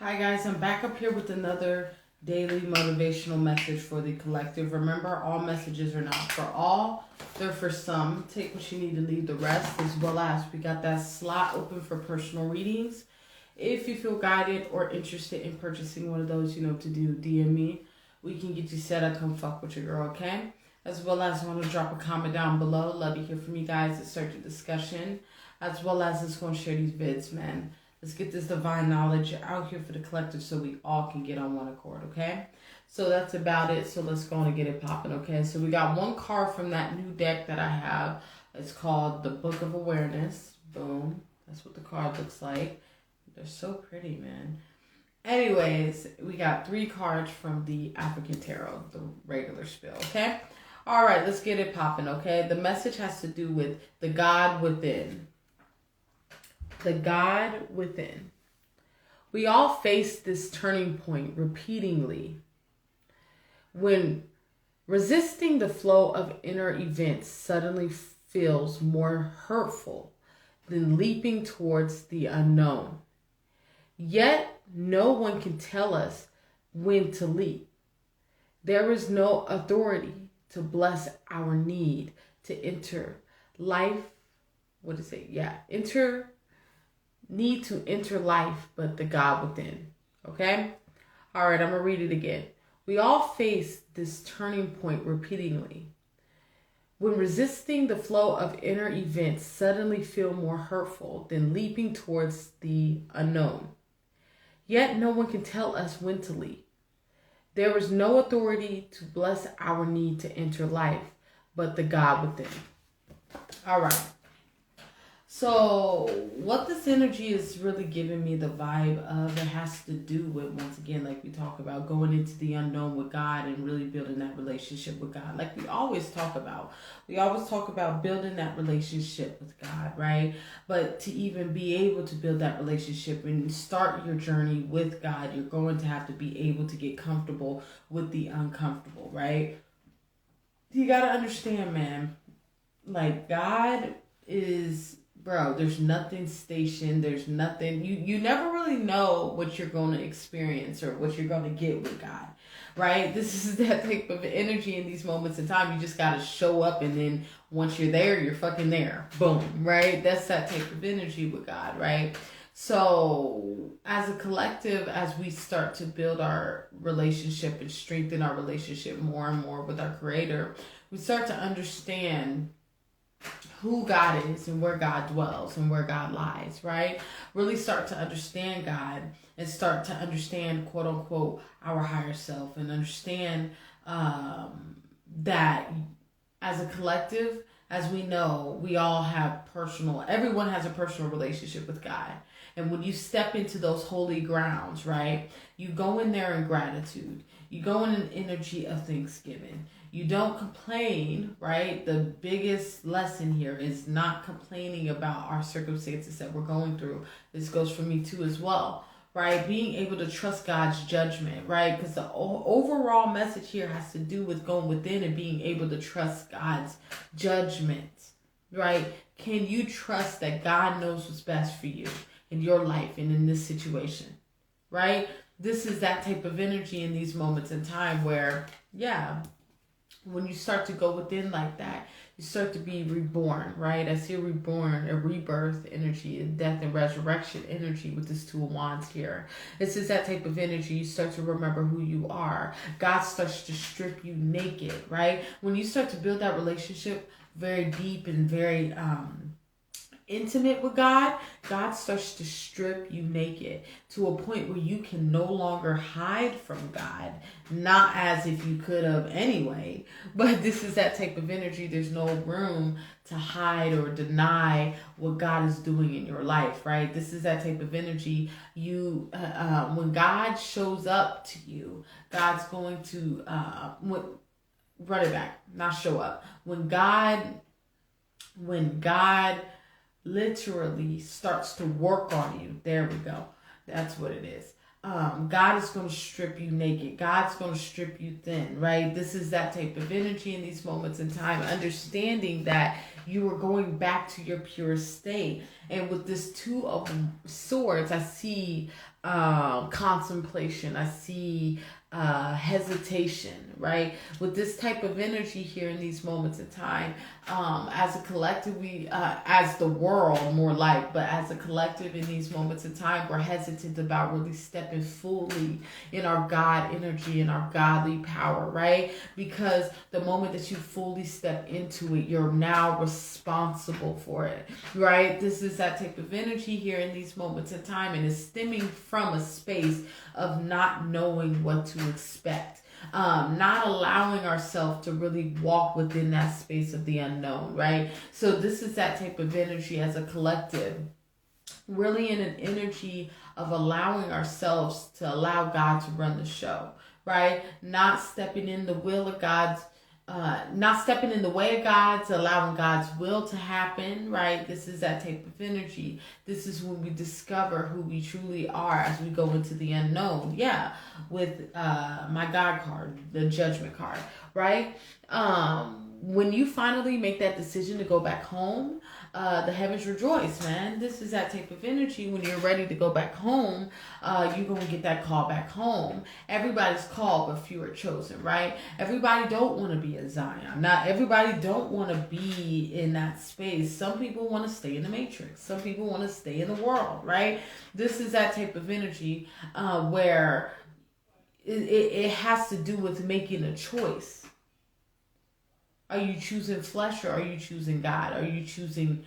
Hi guys, I'm back up here with another daily motivational message for the collective. Remember, all messages are not for all, they're for some. Take what you need to leave the rest, as well as we got that slot open for personal readings. If you feel guided or interested in purchasing one of those, you know what to do, DM me. We can get you set up, come fuck with your girl, okay? As well as I want to drop a comment down below. Love to hear from you guys. Let's start the discussion. As well as let's go and share these vids, man. Let's get this divine knowledge out here for the collective so we all can get on one accord, okay? So that's about it. So let's go on and get it popping, okay? So we got one card from that new deck that I have. It's called the Book of Awareness. Boom. That's what the card looks like. They're so pretty, man. Anyways, we got 3 cards from the African Tarot, the regular spill, okay? All right, let's get it popping, okay? The message has to do with the God within. The God within. We all face this turning point repeatedly when resisting the flow of inner events suddenly feels more hurtful than leaping towards the unknown. Yet no one can tell us when to leap. There is no authority to bless our need to enter life. What is it? Yeah, need to enter life, but the God within. Okay? All right, I'm going to read it again. We all face this turning point repeatedly when resisting the flow of inner events suddenly feel more hurtful than leaping towards the unknown. Yet no one can tell us when to leap. There is no authority to bless our need to enter life, but the God within. All right. So what this energy is really giving me the vibe of, it has to do with, once again, like we talk about, going into the unknown with God and really building that relationship with God. Like we always talk about. We always talk about building that relationship with God, right? But to even be able to build that relationship and start your journey with God, you're going to have to be able to get comfortable with the uncomfortable, right? You got to understand, man, like God is... Bro, there's nothing stationed. There's nothing. You never really know what you're going to experience or what you're going to get with God, right? This is that type of energy in these moments in time. You just got to show up, and then once you're there, you're fucking there. Boom, right? That's that type of energy with God, right? So as a collective, as we start to build our relationship and strengthen our relationship more and more with our Creator, we start to understand who God is and where God dwells and where God lies, right? Really start to understand God and start to understand, quote unquote, our higher self, and understand that as a collective, as we know, we all have everyone has a personal relationship with God. And when you step into those holy grounds, right, you go in there in gratitude. You go in an energy of thanksgiving. You don't complain, right? The biggest lesson here is not complaining about our circumstances that we're going through. This goes for me too as well, right? Being able to trust God's judgment, right? Because the overall message here has to do with going within and being able to trust God's judgment, right? Can you trust that God knows what's best for you in your life and in this situation, right? This is that type of energy in these moments in time where, yeah, when you start to go within like that, you start to be reborn, right? I see a reborn, a rebirth energy, a death and resurrection energy with this 2 of Wands here. This is that type of energy. You start to remember who you are. God starts to strip you naked, right? When you start to build that relationship very deep and very intimate with God, God starts to strip you naked to a point where you can no longer hide from God. Not as if you could have anyway, but this is that type of energy. There's no room to hide or deny what God is doing in your life, right? This is that type of energy. You, when God shows up to you, God's going to, run it back, not show up. When God literally starts to work on you. There we go. That's what it is. God is going to strip you naked. God's going to strip you thin, right? This is that type of energy in these moments in time, understanding that you are going back to your pure state. And with this Two of Swords, I see contemplation. I see hesitation, right? With this type of energy here in these moments in time, as a collective, we, as the world more like, but as a collective in these moments in time, we're hesitant about really stepping fully in our God energy and our godly power, right? Because the moment that you fully step into it, you're now responsible for it, right? This is that type of energy here in these moments in time, and is stemming from a space of not knowing what to expect. Not allowing ourselves to really walk within that space of the unknown, right? So this is that type of energy as a collective, really in an energy of allowing ourselves to allow God to run the show, right? Not stepping in the will of God's, not stepping in the way of God's, allowing God's will to happen, right? This is that type of energy. This is when we discover who we truly are as we go into the unknown. Yeah, with my God card, the Judgment card, right? When you finally make that decision to go back home, the heavens rejoice, man. This is that type of energy. When you're ready to go back home, you're going to get that call back home. Everybody's called, but few are chosen, right? Everybody don't want to be a Zion. Not everybody don't want to be in that space. Some people want to stay in the matrix. Some people want to stay in the world, right? This is that type of energy where it has to do with making a choice. Are you choosing flesh, or are you choosing God? Are you choosing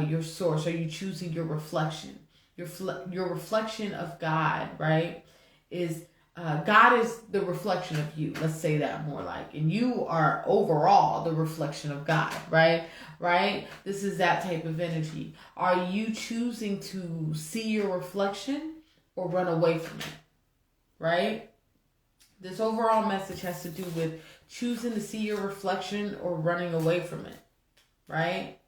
your source? Are you choosing your reflection? Your reflection of God, right? Is God is the reflection of you. Let's say that more like. And you are overall the reflection of God, right? Right? This is that type of energy. Are you choosing to see your reflection or run away from it? Right? This overall message has to do with choosing to see your reflection or running away from it, right?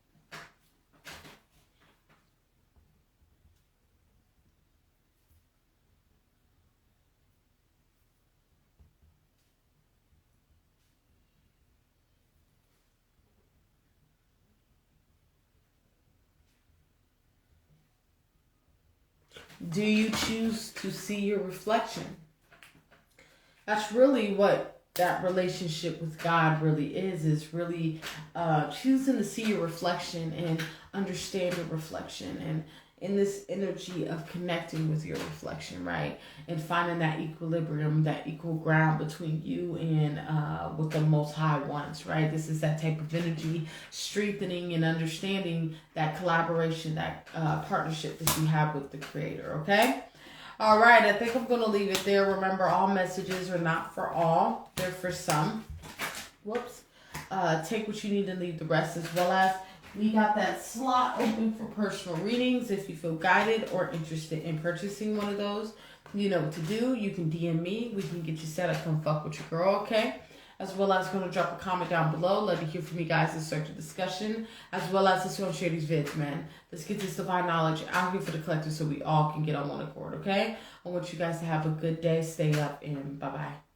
Do you choose to see your reflection? That's really what that relationship with God really is really choosing to see your reflection and understand your reflection, and in this energy of connecting with your reflection, right? And finding that equilibrium, that equal ground between you and what the Most High wants, right? This is that type of energy, strengthening and understanding that collaboration, that partnership that you have with the Creator, okay? All right, I think I'm going to leave it there. Remember, all messages are not for all. They're for some. Whoops. Take what you need and leave the rest, as well as we got that slot open for personal readings. If you feel guided or interested in purchasing one of those, you know what to do. You can DM me. We can get you set up. Come fuck with your girl, okay? As well as going to drop a comment down below. Love to hear from you guys and start the discussion. As well as let's go and share these vids, man. Let's get this divine knowledge out here for the collective so we all can get on one accord, okay? I want you guys to have a good day. Stay up and bye-bye.